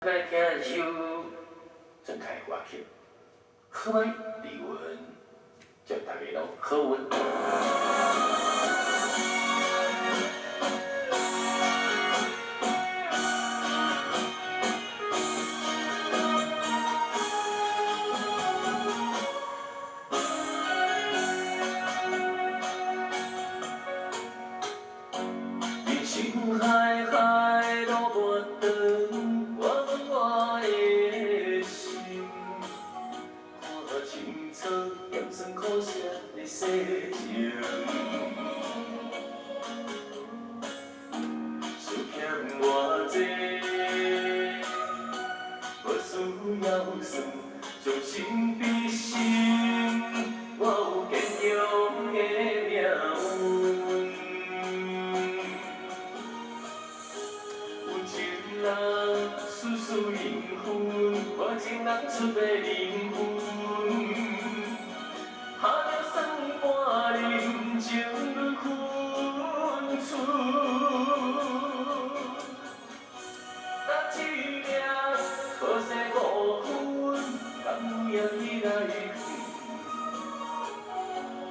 来听一首郑恺歌曲，好歹离文，祝大家拢好运。人生海海路不长，我的心，看青草盐酸苦涩的世情，思欠偌济，无需要算，将心比心，我有坚强的命运。 人丝丝灵魂，我情人出的灵魂，下着酸半人情愈分寸。搭一命可惜无分，甘愿去来去，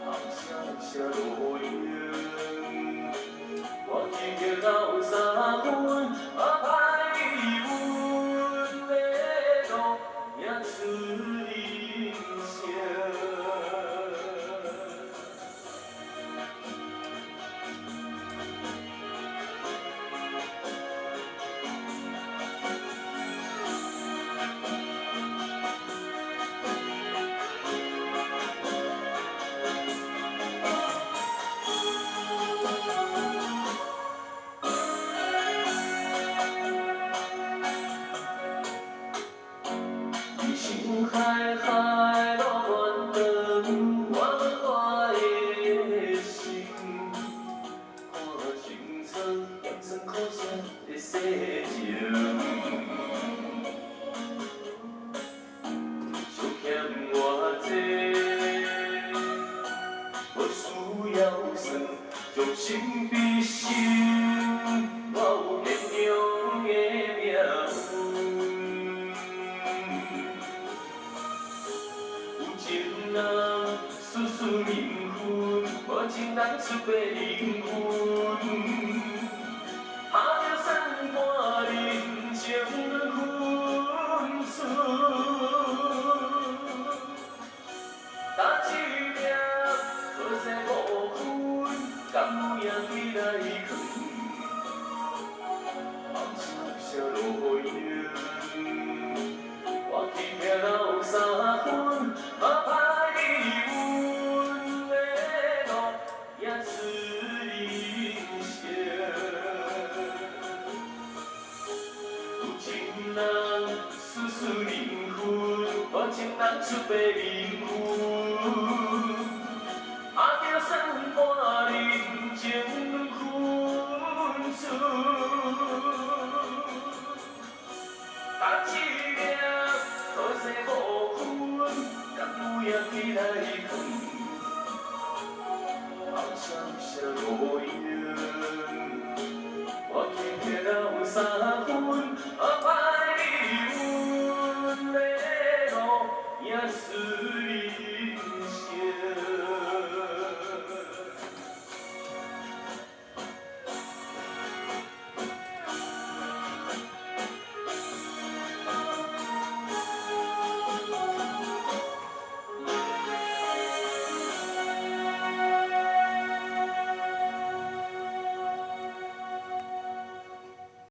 红闪闪落英，我记着老三分。 是人生。海海路远长，我的心，看青草盐酸苦涩的世情，想欠偌济，无需要算，将心比心，我有坚强的命运。 情人丝丝灵魂，无情人出的灵魂，下着酸半人情愈分寸。搭一命可惜无分，甘愿去来去，红闪闪落英，我去拼老三分。 人丝丝灵魂，我情人出的灵魂，下着酸半人情愈分寸。搭一命可惜无分，甘愿去来去。